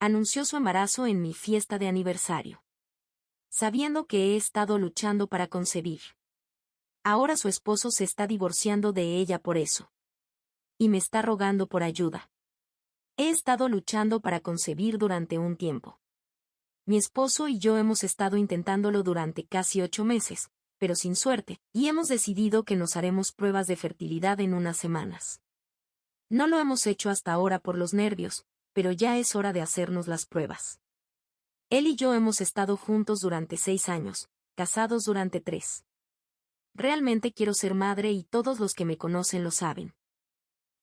anunció su embarazo en mi fiesta de aniversario. Sabiendo que he estado luchando para concebir. Ahora su esposo se está divorciando de ella por eso. Y me está rogando por ayuda. He estado luchando para concebir durante un tiempo. Mi esposo y yo hemos estado intentándolo durante casi 8 meses, pero sin suerte, y hemos decidido que nos haremos pruebas de fertilidad en unas semanas. No lo hemos hecho hasta ahora por los nervios, pero ya es hora de hacernos las pruebas. Él y yo hemos estado juntos durante 6 años, casados durante 3. Realmente quiero ser madre y todos los que me conocen lo saben.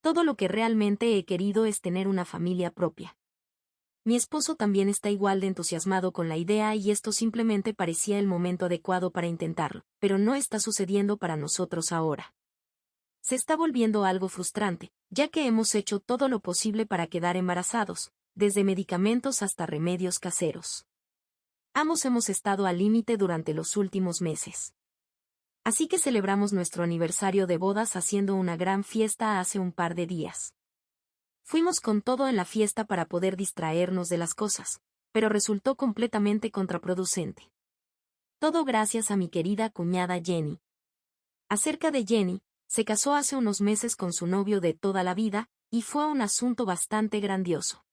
Todo lo que realmente he querido es tener una familia propia. Mi esposo también está igual de entusiasmado con la idea y esto simplemente parecía el momento adecuado para intentarlo, pero no está sucediendo para nosotros ahora. Se está volviendo algo frustrante, ya que hemos hecho todo lo posible para quedar embarazados, desde medicamentos hasta remedios caseros. Ambos hemos estado al límite durante los últimos meses. Así que celebramos nuestro aniversario de bodas haciendo una gran fiesta hace un par de días. Fuimos con todo en la fiesta para poder distraernos de las cosas, pero resultó completamente contraproducente. Todo gracias a mi querida cuñada Jenny. Acerca de Jenny, se casó hace unos meses con su novio de toda la vida, y fue un asunto bastante grandioso.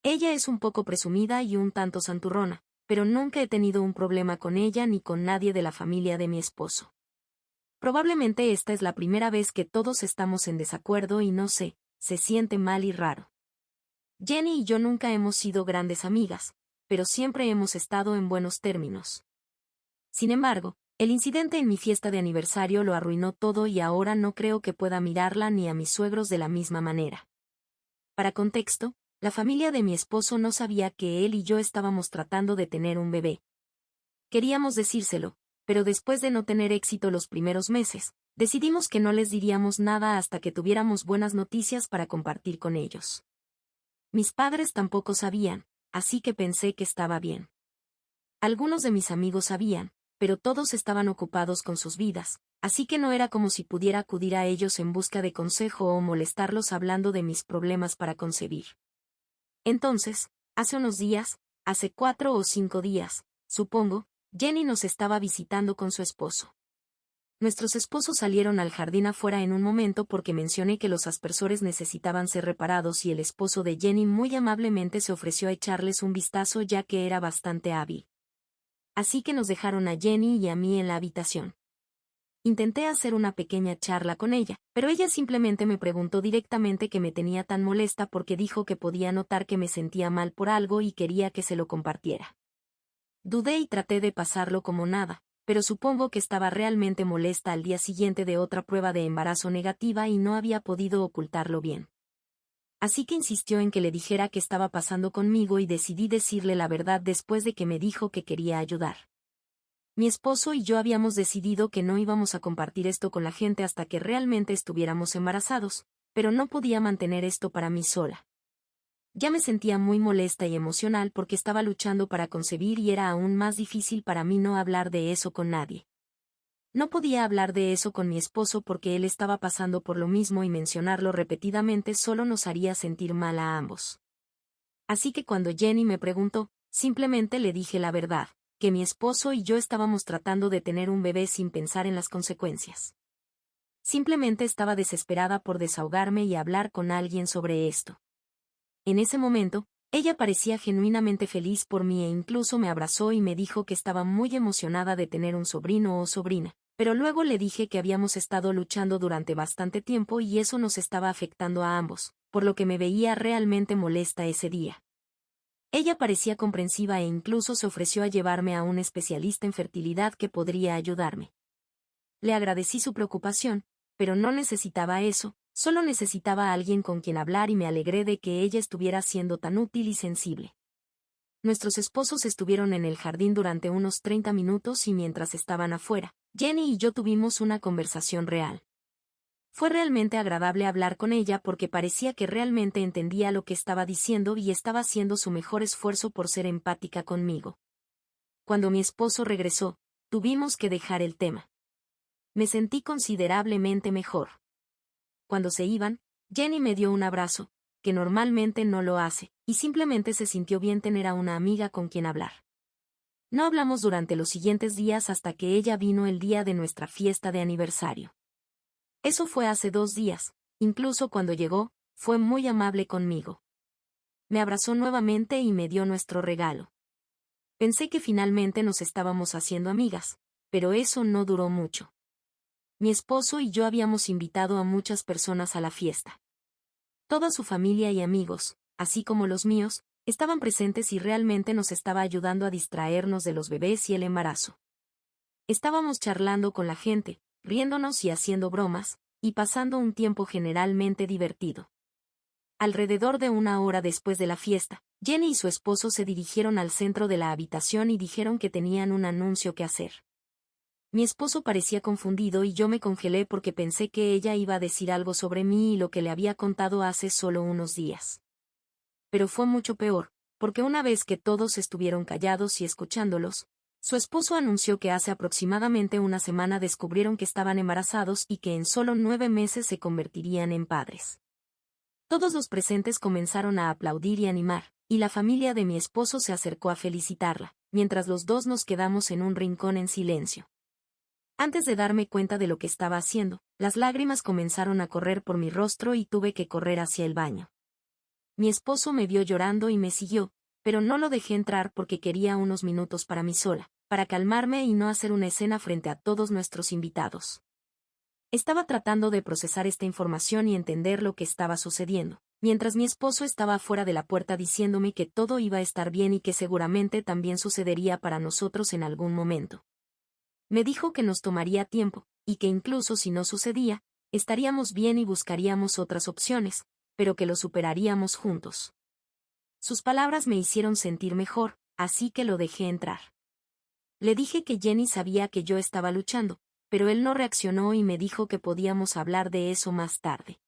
Ella es un poco presumida y un tanto santurrona, pero nunca he tenido un problema con ella ni con nadie de la familia de mi esposo. Probablemente esta es la primera vez que todos estamos en desacuerdo y no sé, se siente mal y raro. Jenny y yo nunca hemos sido grandes amigas, pero siempre hemos estado en buenos términos. Sin embargo, el incidente en mi fiesta de aniversario lo arruinó todo y ahora no creo que pueda mirarla ni a mis suegros de la misma manera. Para contexto, la familia de mi esposo no sabía que él y yo estábamos tratando de tener un bebé. Queríamos decírselo, pero después de no tener éxito los primeros meses, decidimos que no les diríamos nada hasta que tuviéramos buenas noticias para compartir con ellos. Mis padres tampoco sabían, así que pensé que estaba bien. Algunos de mis amigos sabían, pero todos estaban ocupados con sus vidas, así que no era como si pudiera acudir a ellos en busca de consejo o molestarlos hablando de mis problemas para concebir. Entonces, hace unos días, hace 4 o 5 días, supongo, Jenny nos estaba visitando con su esposo. Nuestros esposos salieron al jardín afuera en un momento porque mencioné que los aspersores necesitaban ser reparados y el esposo de Jenny muy amablemente se ofreció a echarles un vistazo ya que era bastante hábil. Así que nos dejaron a Jenny y a mí en la habitación. Intenté hacer una pequeña charla con ella, pero ella simplemente me preguntó directamente qué me tenía tan molesta porque dijo que podía notar que me sentía mal por algo y quería que se lo compartiera. Dudé y traté de pasarlo como nada, pero supongo que estaba realmente molesta al día siguiente de otra prueba de embarazo negativa y no había podido ocultarlo bien. Así que insistió en que le dijera qué estaba pasando conmigo y decidí decirle la verdad después de que me dijo que quería ayudar. Mi esposo y yo habíamos decidido que no íbamos a compartir esto con la gente hasta que realmente estuviéramos embarazados, pero no podía mantener esto para mí sola. Ya me sentía muy molesta y emocional porque estaba luchando para concebir y era aún más difícil para mí no hablar de eso con nadie. No podía hablar de eso con mi esposo porque él estaba pasando por lo mismo y mencionarlo repetidamente solo nos haría sentir mal a ambos. Así que cuando Jenny me preguntó, simplemente le dije la verdad, que mi esposo y yo estábamos tratando de tener un bebé sin pensar en las consecuencias. Simplemente estaba desesperada por desahogarme y hablar con alguien sobre esto. En ese momento, ella parecía genuinamente feliz por mí e incluso me abrazó y me dijo que estaba muy emocionada de tener un sobrino o sobrina, pero luego le dije que habíamos estado luchando durante bastante tiempo y eso nos estaba afectando a ambos, por lo que me veía realmente molesta ese día. Ella parecía comprensiva e incluso se ofreció a llevarme a un especialista en fertilidad que podría ayudarme. Le agradecí su preocupación, pero no necesitaba eso, solo necesitaba a alguien con quien hablar y me alegré de que ella estuviera siendo tan útil y sensible. Nuestros esposos estuvieron en el jardín durante unos 30 minutos y mientras estaban afuera, Jenny y yo tuvimos una conversación real. Fue realmente agradable hablar con ella porque parecía que realmente entendía lo que estaba diciendo y estaba haciendo su mejor esfuerzo por ser empática conmigo. Cuando mi esposo regresó, tuvimos que dejar el tema. Me sentí considerablemente mejor. Cuando se iban, Jenny me dio un abrazo, que normalmente no lo hace, y simplemente se sintió bien tener a una amiga con quien hablar. No hablamos durante los siguientes días hasta que ella vino el día de nuestra fiesta de aniversario. Eso fue hace 2 días, incluso cuando llegó, fue muy amable conmigo. Me abrazó nuevamente y me dio nuestro regalo. Pensé que finalmente nos estábamos haciendo amigas, pero eso no duró mucho. Mi esposo y yo habíamos invitado a muchas personas a la fiesta. Toda su familia y amigos, así como los míos, estaban presentes y realmente nos estaba ayudando a distraernos de los bebés y el embarazo. Estábamos charlando con la gente, riéndonos y haciendo bromas, y pasando un tiempo generalmente divertido. Alrededor de 1 hora después de la fiesta, Jenny y su esposo se dirigieron al centro de la habitación y dijeron que tenían un anuncio que hacer. Mi esposo parecía confundido y yo me congelé porque pensé que ella iba a decir algo sobre mí y lo que le había contado hace solo unos días. Pero fue mucho peor, porque una vez que todos estuvieron callados y escuchándolos, su esposo anunció que hace aproximadamente una semana descubrieron que estaban embarazados y que en solo 9 meses se convertirían en padres. Todos los presentes comenzaron a aplaudir y animar, y la familia de mi esposo se acercó a felicitarla, mientras los dos nos quedamos en un rincón en silencio. Antes de darme cuenta de lo que estaba haciendo, las lágrimas comenzaron a correr por mi rostro y tuve que correr hacia el baño. Mi esposo me vio llorando y me siguió, pero no lo dejé entrar porque quería unos minutos para mí sola, para calmarme y no hacer una escena frente a todos nuestros invitados. Estaba tratando de procesar esta información y entender lo que estaba sucediendo, mientras mi esposo estaba afuera de la puerta diciéndome que todo iba a estar bien y que seguramente también sucedería para nosotros en algún momento. Me dijo que nos tomaría tiempo, y que incluso si no sucedía, estaríamos bien y buscaríamos otras opciones, pero que lo superaríamos juntos. Sus palabras me hicieron sentir mejor, así que lo dejé entrar. Le dije que Jenny sabía que yo estaba luchando, pero él no reaccionó y me dijo que podíamos hablar de eso más tarde.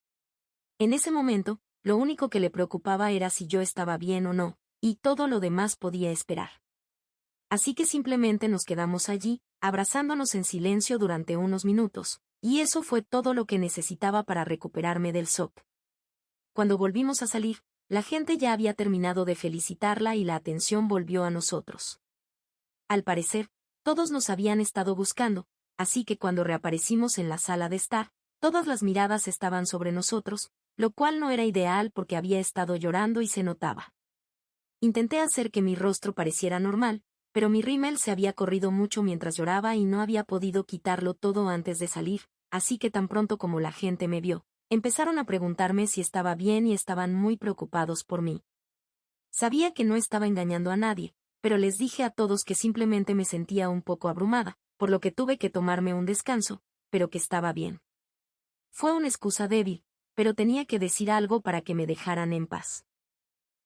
En ese momento, lo único que le preocupaba era si yo estaba bien o no, y todo lo demás podía esperar. Así que simplemente nos quedamos allí, abrazándonos en silencio durante unos minutos, y eso fue todo lo que necesitaba para recuperarme del shock. Cuando volvimos a salir, la gente ya había terminado de felicitarla y la atención volvió a nosotros. Al parecer, todos nos habían estado buscando, así que cuando reaparecimos en la sala de estar, todas las miradas estaban sobre nosotros, lo cual no era ideal porque había estado llorando y se notaba. Intenté hacer que mi rostro pareciera normal, pero mi rímel se había corrido mucho mientras lloraba y no había podido quitarlo todo antes de salir, así que tan pronto como la gente me vio, empezaron a preguntarme si estaba bien y estaban muy preocupados por mí. Sabía que no estaba engañando a nadie, pero les dije a todos que simplemente me sentía un poco abrumada, por lo que tuve que tomarme un descanso, pero que estaba bien. Fue una excusa débil, pero tenía que decir algo para que me dejaran en paz.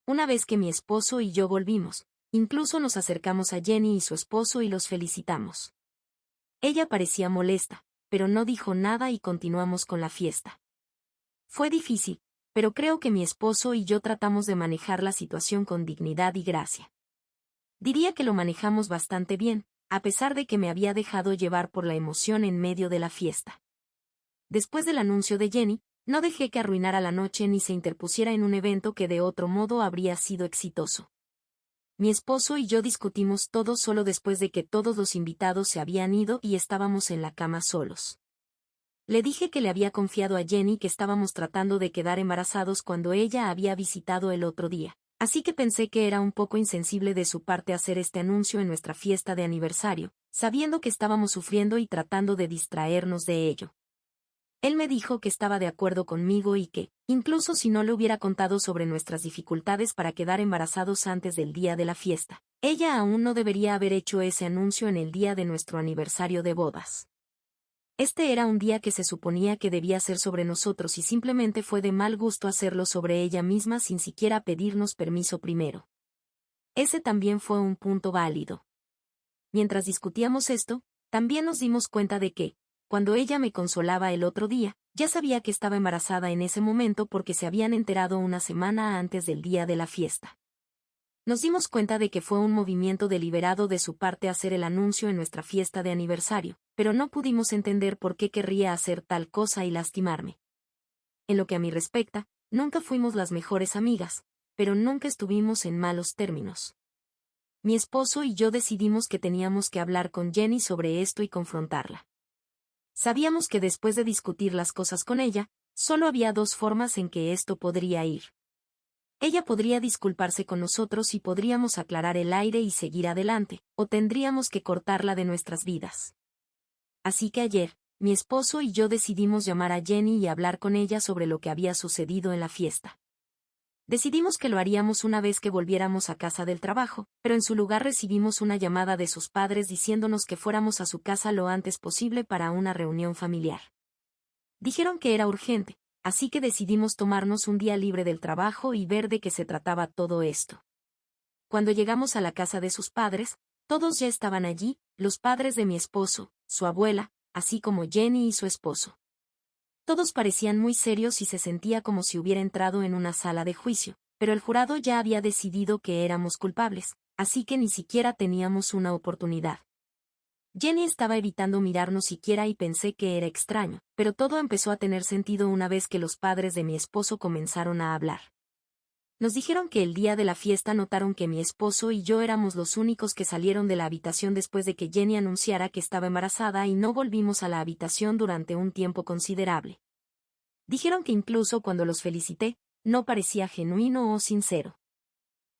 Una vez que mi esposo y yo volvimos, incluso nos acercamos a Jenny y su esposo y los felicitamos. Ella parecía molesta, pero no dijo nada y continuamos con la fiesta. Fue difícil, pero creo que mi esposo y yo tratamos de manejar la situación con dignidad y gracia. Diría que lo manejamos bastante bien, a pesar de que me había dejado llevar por la emoción en medio de la fiesta. Después del anuncio de Jenny, no dejé que arruinara la noche ni se interpusiera en un evento que de otro modo habría sido exitoso. Mi esposo y yo discutimos todo solo después de que todos los invitados se habían ido y estábamos en la cama solos. Le dije que le había confiado a Jenny que estábamos tratando de quedar embarazados cuando ella había visitado el otro día, así que pensé que era un poco insensible de su parte hacer este anuncio en nuestra fiesta de aniversario, sabiendo que estábamos sufriendo y tratando de distraernos de ello. Él me dijo que estaba de acuerdo conmigo y que, incluso si no le hubiera contado sobre nuestras dificultades para quedar embarazados antes del día de la fiesta, ella aún no debería haber hecho ese anuncio en el día de nuestro aniversario de bodas. Este era un día que se suponía que debía ser sobre nosotros y simplemente fue de mal gusto hacerlo sobre ella misma sin siquiera pedirnos permiso primero. Ese también fue un punto válido. Mientras discutíamos esto, también nos dimos cuenta de que, cuando ella me consolaba el otro día, ya sabía que estaba embarazada en ese momento porque se habían enterado una semana antes del día de la fiesta. Nos dimos cuenta de que fue un movimiento deliberado de su parte hacer el anuncio en nuestra fiesta de aniversario, pero no pudimos entender por qué querría hacer tal cosa y lastimarme. En lo que a mí respecta, nunca fuimos las mejores amigas, pero nunca estuvimos en malos términos. Mi esposo y yo decidimos que teníamos que hablar con Jenny sobre esto y confrontarla. Sabíamos que después de discutir las cosas con ella, solo había dos formas en que esto podría ir. Ella podría disculparse con nosotros y podríamos aclarar el aire y seguir adelante, o tendríamos que cortarla de nuestras vidas. Así que ayer, mi esposo y yo decidimos llamar a Jenny y hablar con ella sobre lo que había sucedido en la fiesta. Decidimos que lo haríamos una vez que volviéramos a casa del trabajo, pero en su lugar recibimos una llamada de sus padres diciéndonos que fuéramos a su casa lo antes posible para una reunión familiar. Dijeron que era urgente, así que decidimos tomarnos un día libre del trabajo y ver de qué se trataba todo esto. Cuando llegamos a la casa de sus padres, todos ya estaban allí, los padres de mi esposo, su abuela, así como Jenny y su esposo. Todos parecían muy serios y se sentía como si hubiera entrado en una sala de juicio, pero el jurado ya había decidido que éramos culpables, así que ni siquiera teníamos una oportunidad. Jenny estaba evitando mirarnos siquiera y pensé que era extraño, pero todo empezó a tener sentido una vez que los padres de mi esposo comenzaron a hablar. Nos dijeron que el día de la fiesta notaron que mi esposo y yo éramos los únicos que salieron de la habitación después de que Jenny anunciara que estaba embarazada y no volvimos a la habitación durante un tiempo considerable. Dijeron que incluso cuando los felicité, no parecía genuino o sincero.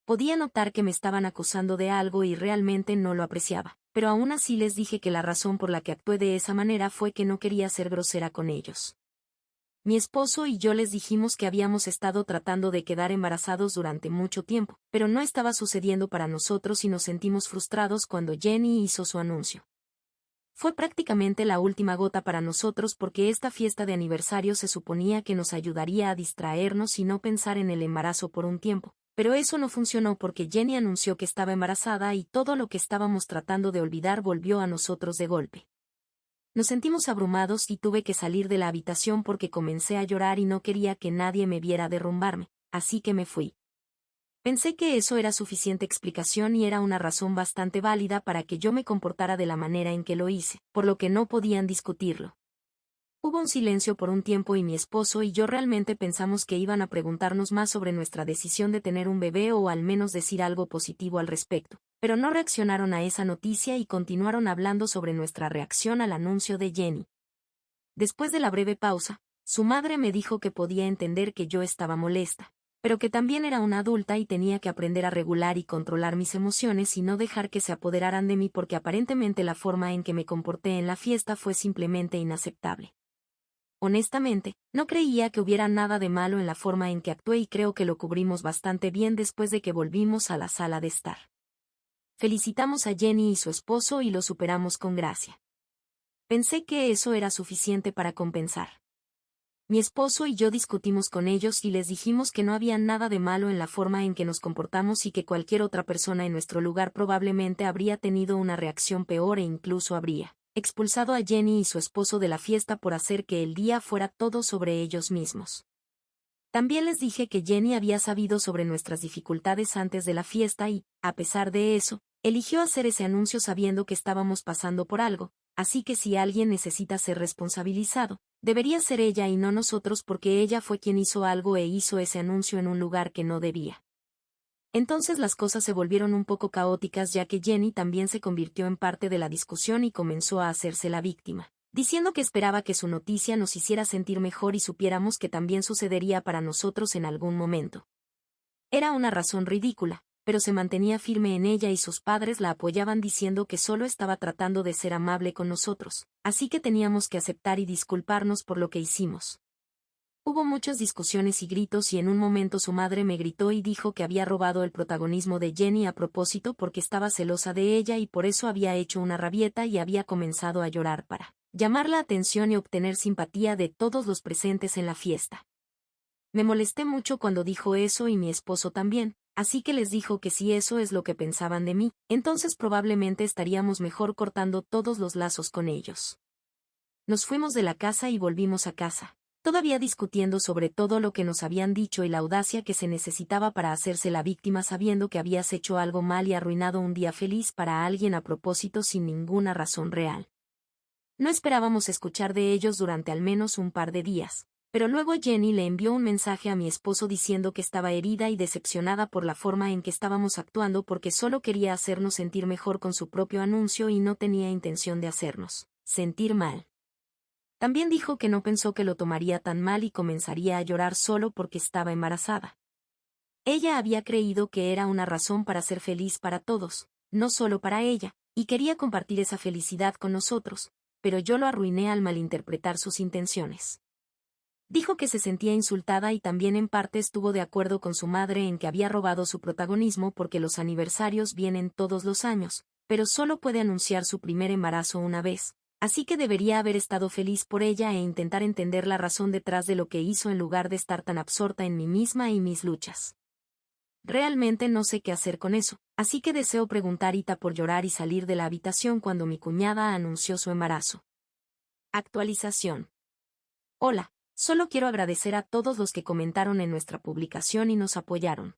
Podía notar que me estaban acusando de algo y realmente no lo apreciaba, pero aún así les dije que la razón por la que actué de esa manera fue que no quería ser grosera con ellos. Mi esposo y yo les dijimos que habíamos estado tratando de quedar embarazados durante mucho tiempo, pero no estaba sucediendo para nosotros y nos sentimos frustrados cuando Jenny hizo su anuncio. Fue prácticamente la última gota para nosotros porque esta fiesta de aniversario se suponía que nos ayudaría a distraernos y no pensar en el embarazo por un tiempo, pero eso no funcionó porque Jenny anunció que estaba embarazada y todo lo que estábamos tratando de olvidar volvió a nosotros de golpe. Nos sentimos abrumados y tuve que salir de la habitación porque comencé a llorar y no quería que nadie me viera derrumbarme, así que me fui. Pensé que eso era suficiente explicación y era una razón bastante válida para que yo me comportara de la manera en que lo hice, por lo que no podían discutirlo. Hubo un silencio por un tiempo y mi esposo y yo realmente pensamos que iban a preguntarnos más sobre nuestra decisión de tener un bebé o al menos decir algo positivo al respecto, pero no reaccionaron a esa noticia y continuaron hablando sobre nuestra reacción al anuncio de Jenny. Después de la breve pausa, su madre me dijo que podía entender que yo estaba molesta, pero que también era una adulta y tenía que aprender a regular y controlar mis emociones y no dejar que se apoderaran de mí porque aparentemente la forma en que me comporté en la fiesta fue simplemente inaceptable. Honestamente, no creía que hubiera nada de malo en la forma en que actué y creo que lo cubrimos bastante bien después de que volvimos a la sala de estar. Felicitamos a Jenny y su esposo y lo superamos con gracia. Pensé que eso era suficiente para compensar. Mi esposo y yo discutimos con ellos y les dijimos que no había nada de malo en la forma en que nos comportamos y que cualquier otra persona en nuestro lugar probablemente habría tenido una reacción peor e incluso habría expulsado a Jenny y su esposo de la fiesta por hacer que el día fuera todo sobre ellos mismos. También les dije que Jenny había sabido sobre nuestras dificultades antes de la fiesta y, a pesar de eso, eligió hacer ese anuncio sabiendo que estábamos pasando por algo, así que si alguien necesita ser responsabilizado, debería ser ella y no nosotros porque ella fue quien hizo algo e hizo ese anuncio en un lugar que no debía. Entonces las cosas se volvieron un poco caóticas ya que Jenny también se convirtió en parte de la discusión y comenzó a hacerse la víctima, diciendo que esperaba que su noticia nos hiciera sentir mejor y supiéramos que también sucedería para nosotros en algún momento. Era una razón ridícula, pero se mantenía firme en ella y sus padres la apoyaban diciendo que solo estaba tratando de ser amable con nosotros, así que teníamos que aceptar y disculparnos por lo que hicimos. Hubo muchas discusiones y gritos y en un momento su madre me gritó y dijo que había robado el protagonismo de Jenny a propósito porque estaba celosa de ella y por eso había hecho una rabieta y había comenzado a llorar para llamar la atención y obtener simpatía de todos los presentes en la fiesta. Me molesté mucho cuando dijo eso y mi esposo también, así que les dijo que si eso es lo que pensaban de mí, entonces probablemente estaríamos mejor cortando todos los lazos con ellos. Nos fuimos de la casa y volvimos a casa, todavía discutiendo sobre todo lo que nos habían dicho y la audacia que se necesitaba para hacerse la víctima sabiendo que habías hecho algo mal y arruinado un día feliz para alguien a propósito sin ninguna razón real. No esperábamos escuchar de ellos durante al menos un par de días, Pero luego Jenny le envió un mensaje a mi esposo diciendo que estaba herida y decepcionada por la forma en que estábamos actuando porque solo quería hacernos sentir mejor con su propio anuncio y no tenía intención de hacernos sentir mal. También dijo que no pensó que lo tomaría tan mal y comenzaría a llorar solo porque estaba embarazada. Ella había creído que era una razón para ser feliz para todos, no solo para ella, y quería compartir esa felicidad con nosotros, pero yo lo arruiné al malinterpretar sus intenciones. Dijo que se sentía insultada y también en parte estuvo de acuerdo con su madre en que había robado su protagonismo porque los aniversarios vienen todos los años, pero solo puede anunciar su primer embarazo una vez, así que debería haber estado feliz por ella e intentar entender la razón detrás de lo que hizo en lugar de estar tan absorta en mí misma y mis luchas. Realmente no sé qué hacer con eso, así que deseo preguntar Ita por llorar y salir de la habitación cuando mi cuñada anunció su embarazo. Actualización. Hola. Solo quiero agradecer a todos los que comentaron en nuestra publicación y nos apoyaron.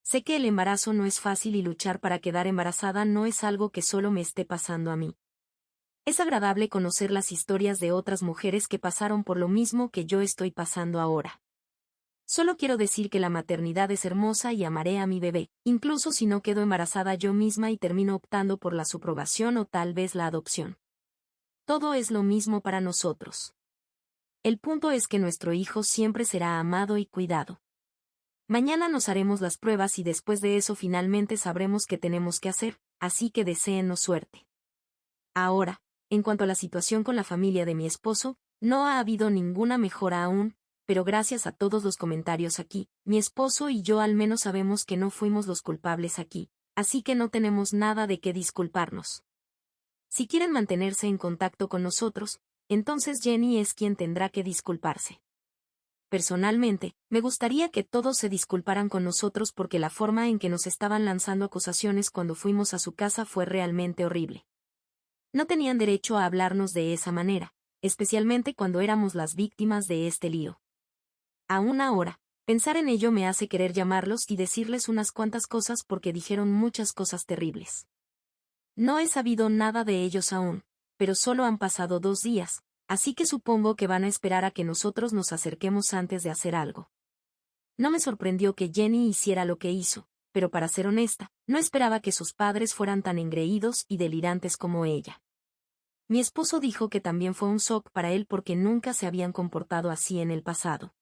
Sé que el embarazo no es fácil y luchar para quedar embarazada no es algo que solo me esté pasando a mí. Es agradable conocer las historias de otras mujeres que pasaron por lo mismo que yo estoy pasando ahora. Solo quiero decir que la maternidad es hermosa y amaré a mi bebé, incluso si no quedo embarazada yo misma y termino optando por la subrogación o tal vez la adopción. Todo es lo mismo para nosotros. El punto es que nuestro hijo siempre será amado y cuidado. Mañana nos haremos las pruebas y después de eso finalmente sabremos qué tenemos que hacer, así que deséennos suerte. Ahora, en cuanto a la situación con la familia de mi esposo, no ha habido ninguna mejora aún, pero gracias a todos los comentarios aquí, mi esposo y yo al menos sabemos que no fuimos los culpables aquí, así que no tenemos nada de qué disculparnos. Si quieren mantenerse en contacto con nosotros, entonces Jenny es quien tendrá que disculparse. Personalmente, me gustaría que todos se disculparan con nosotros porque la forma en que nos estaban lanzando acusaciones cuando fuimos a su casa fue realmente horrible. No tenían derecho a hablarnos de esa manera, especialmente cuando éramos las víctimas de este lío. Aún ahora, pensar en ello me hace querer llamarlos y decirles unas cuantas cosas porque dijeron muchas cosas terribles. No he sabido nada de ellos aún, pero solo han pasado 2 días, así que supongo que van a esperar a que nosotros nos acerquemos antes de hacer algo. No me sorprendió que Jenny hiciera lo que hizo, pero para ser honesta, no esperaba que sus padres fueran tan engreídos y delirantes como ella. Mi esposo dijo que también fue un shock para él porque nunca se habían comportado así en el pasado.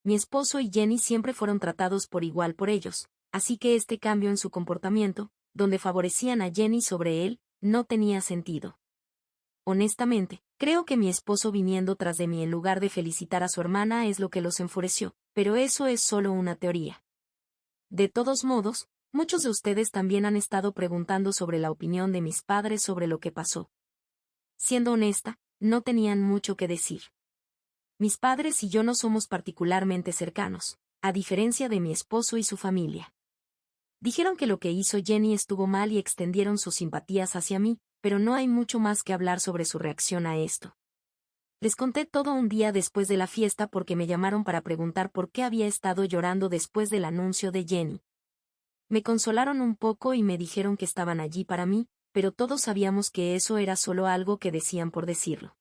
Mi esposo y Jenny siempre fueron tratados por igual por ellos, así que este cambio en su comportamiento, donde favorecían a Jenny sobre él, no tenía sentido. Honestamente, creo que mi esposo viniendo tras de mí en lugar de felicitar a su hermana es lo que los enfureció, pero eso es solo una teoría. De todos modos, muchos de ustedes también han estado preguntando sobre la opinión de mis padres sobre lo que pasó. Siendo honesta, no tenían mucho que decir. Mis padres y yo no somos particularmente cercanos, a diferencia de mi esposo y su familia. Dijeron que lo que hizo Jenny estuvo mal y extendieron sus simpatías hacia mí, pero no hay mucho más que hablar sobre su reacción a esto. Les conté todo un día después de la fiesta porque me llamaron para preguntar por qué había estado llorando después del anuncio de Jenny. Me consolaron un poco y me dijeron que estaban allí para mí, pero todos sabíamos que eso era solo algo que decían por decirlo.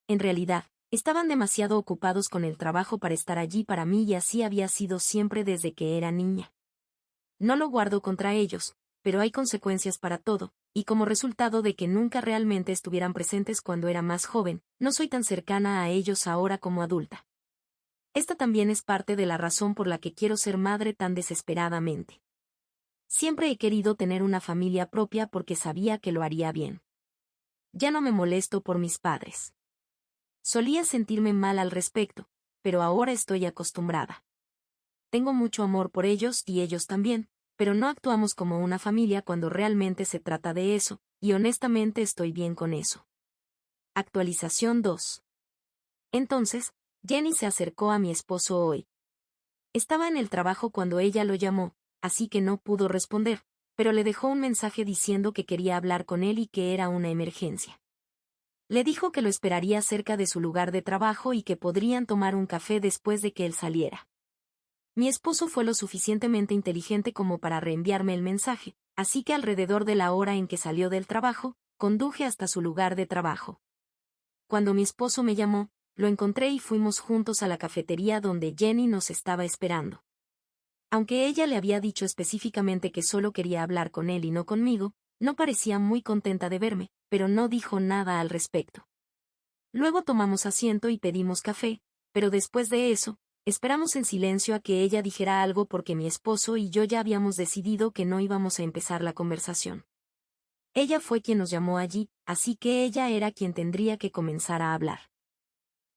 En realidad, estaban demasiado ocupados con el trabajo para estar allí para mí y así había sido siempre desde que era niña. No lo guardo contra ellos, pero hay consecuencias para todo, y como resultado de que nunca realmente estuvieran presentes cuando era más joven, no soy tan cercana a ellos ahora como adulta. Esta también es parte de la razón por la que quiero ser madre tan desesperadamente. Siempre he querido tener una familia propia porque sabía que lo haría bien. Ya no me molesto por mis padres. Solía sentirme mal al respecto, pero ahora estoy acostumbrada. Tengo mucho amor por ellos y ellos también, pero no actuamos como una familia cuando realmente se trata de eso, y honestamente estoy bien con eso. Actualización 2. Entonces, Jenny se acercó a mi esposo hoy. Estaba en el trabajo cuando ella lo llamó, así que no pudo responder, pero le dejó un mensaje diciendo que quería hablar con él y que era una emergencia. Le dijo que lo esperaría cerca de su lugar de trabajo y que podrían tomar un café después de que él saliera. Mi esposo fue lo suficientemente inteligente como para reenviarme el mensaje, así que alrededor de la hora en que salió del trabajo, conduje hasta su lugar de trabajo. Cuando mi esposo me llamó, lo encontré y fuimos juntos a la cafetería donde Jenny nos estaba esperando. Aunque ella le había dicho específicamente que solo quería hablar con él y no conmigo, no parecía muy contenta de verme, pero no dijo nada al respecto. Luego tomamos asiento y pedimos café, pero después de eso, esperamos en silencio a que ella dijera algo porque mi esposo y yo ya habíamos decidido que no íbamos a empezar la conversación. Ella fue quien nos llamó allí, así que ella era quien tendría que comenzar a hablar.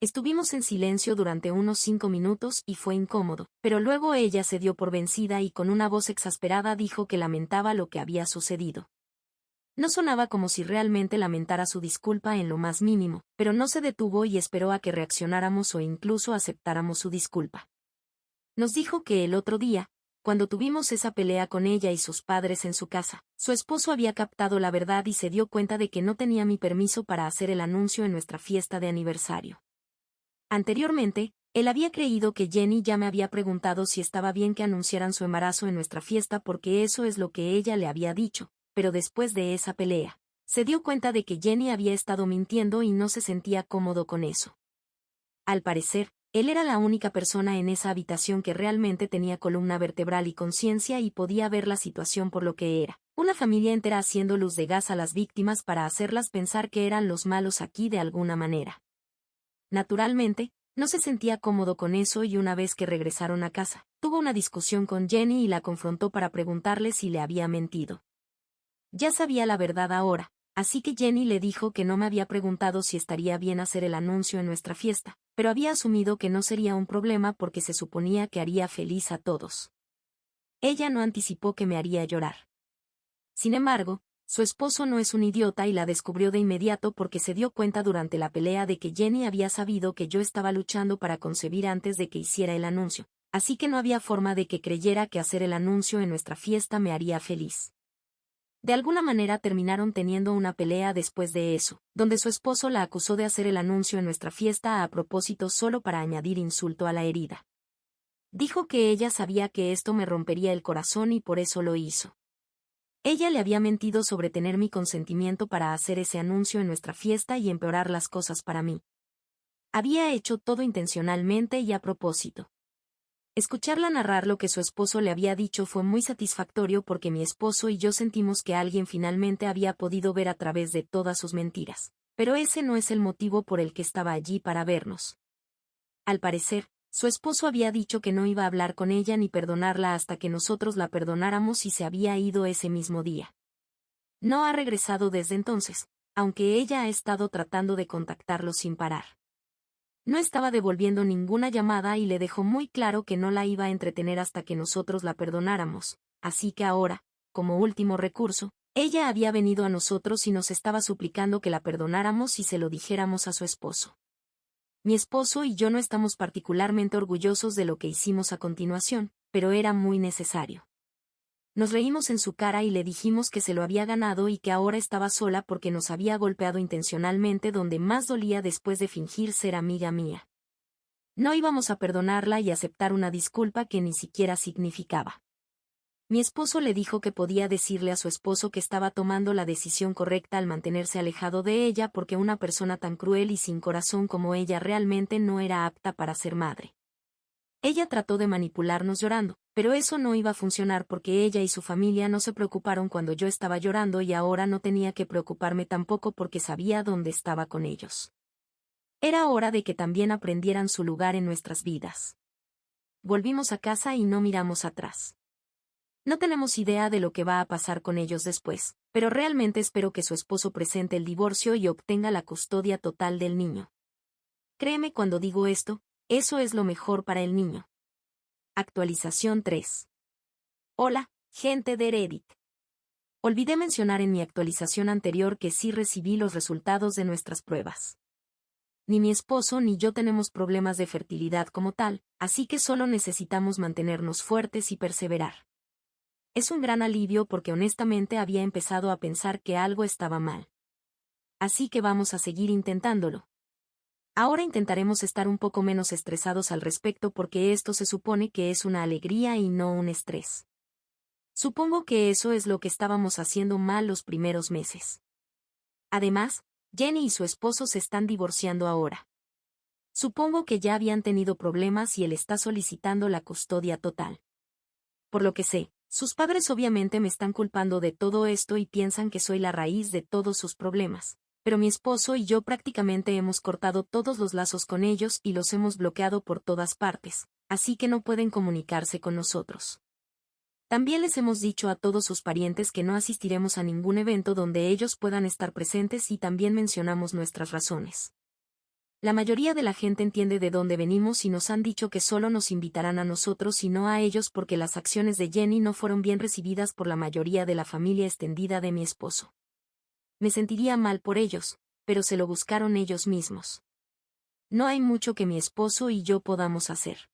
Estuvimos en silencio durante unos 5 minutos y fue incómodo, pero luego ella se dio por vencida y con una voz exasperada dijo que lamentaba lo que había sucedido. No sonaba como si realmente lamentara su disculpa en lo más mínimo, pero no se detuvo y esperó a que reaccionáramos o incluso aceptáramos su disculpa. Nos dijo que el otro día, cuando tuvimos esa pelea con ella y sus padres en su casa, su esposo había captado la verdad y se dio cuenta de que no tenía mi permiso para hacer el anuncio en nuestra fiesta de aniversario. Anteriormente, él había creído que Jenny ya me había preguntado si estaba bien que anunciaran su embarazo en nuestra fiesta porque eso es lo que ella le había dicho, pero después de esa pelea, se dio cuenta de que Jenny había estado mintiendo y no se sentía cómodo con eso. Al parecer, él era la única persona en esa habitación que realmente tenía columna vertebral y conciencia y podía ver la situación por lo que era. Una familia entera haciendo luz de gas a las víctimas para hacerlas pensar que eran los malos aquí de alguna manera. Naturalmente, no se sentía cómodo con eso y una vez que regresaron a casa, tuvo una discusión con Jenny y la confrontó para preguntarle si le había mentido. Ya sabía la verdad ahora, así que Jenny le dijo que no me había preguntado si estaría bien hacer el anuncio en nuestra fiesta, pero había asumido que no sería un problema porque se suponía que haría feliz a todos. Ella no anticipó que me haría llorar. Sin embargo, su esposo no es un idiota y la descubrió de inmediato porque se dio cuenta durante la pelea de que Jenny había sabido que yo estaba luchando para concebir antes de que hiciera el anuncio, así que no había forma de que creyera que hacer el anuncio en nuestra fiesta me haría feliz. De alguna manera terminaron teniendo una pelea después de eso, donde su esposo la acusó de hacer el anuncio en nuestra fiesta a propósito solo para añadir insulto a la herida. Dijo que ella sabía que esto me rompería el corazón y por eso lo hizo. Ella le había mentido sobre tener mi consentimiento para hacer ese anuncio en nuestra fiesta y empeorar las cosas para mí. Había hecho todo intencionalmente y a propósito. Escucharla narrar lo que su esposo le había dicho fue muy satisfactorio porque mi esposo y yo sentimos que alguien finalmente había podido ver a través de todas sus mentiras. Pero ese no es el motivo por el que estaba allí para vernos. Al parecer, su esposo había dicho que no iba a hablar con ella ni perdonarla hasta que nosotros la perdonáramos y se había ido ese mismo día. No ha regresado desde entonces, aunque ella ha estado tratando de contactarlo sin parar. No estaba devolviendo ninguna llamada y le dejó muy claro que no la iba a entretener hasta que nosotros la perdonáramos, así que ahora, como último recurso, ella había venido a nosotros y nos estaba suplicando que la perdonáramos y se lo dijéramos a su esposo. Mi esposo y yo no estamos particularmente orgullosos de lo que hicimos a continuación, pero era muy necesario. Nos reímos en su cara y le dijimos que se lo había ganado y que ahora estaba sola porque nos había golpeado intencionalmente donde más dolía después de fingir ser amiga mía. No íbamos a perdonarla y aceptar una disculpa que ni siquiera significaba. Mi esposo le dijo que podía decirle a su esposo que estaba tomando la decisión correcta al mantenerse alejado de ella porque una persona tan cruel y sin corazón como ella realmente no era apta para ser madre. Ella trató de manipularnos llorando, pero eso no iba a funcionar porque ella y su familia no se preocuparon cuando yo estaba llorando y ahora no tenía que preocuparme tampoco porque sabía dónde estaba con ellos. Era hora de que también aprendieran su lugar en nuestras vidas. Volvimos a casa y no miramos atrás. No tenemos idea de lo que va a pasar con ellos después, pero realmente espero que su esposo presente el divorcio y obtenga la custodia total del niño. Créeme cuando digo esto, eso es lo mejor para el niño. Actualización 3. Hola, gente de Reddit. Olvidé mencionar en mi actualización anterior que sí recibí los resultados de nuestras pruebas. Ni mi esposo ni yo tenemos problemas de fertilidad como tal, así que solo necesitamos mantenernos fuertes y perseverar. Es un gran alivio porque honestamente había empezado a pensar que algo estaba mal. Así que vamos a seguir intentándolo. Ahora intentaremos estar un poco menos estresados al respecto porque esto se supone que es una alegría y no un estrés. Supongo que eso es lo que estábamos haciendo mal los primeros meses. Además, Jenny y su esposo se están divorciando ahora. Supongo que ya habían tenido problemas y él está solicitando la custodia total. Por lo que sé, sus padres obviamente me están culpando de todo esto y piensan que soy la raíz de todos sus problemas. Pero mi esposo y yo prácticamente hemos cortado todos los lazos con ellos y los hemos bloqueado por todas partes, así que no pueden comunicarse con nosotros. También les hemos dicho a todos sus parientes que no asistiremos a ningún evento donde ellos puedan estar presentes y también mencionamos nuestras razones. La mayoría de la gente entiende de dónde venimos y nos han dicho que solo nos invitarán a nosotros y no a ellos porque las acciones de Jenny no fueron bien recibidas por la mayoría de la familia extendida de mi esposo. Me sentiría mal por ellos, pero se lo buscaron ellos mismos. No hay mucho que mi esposo y yo podamos hacer.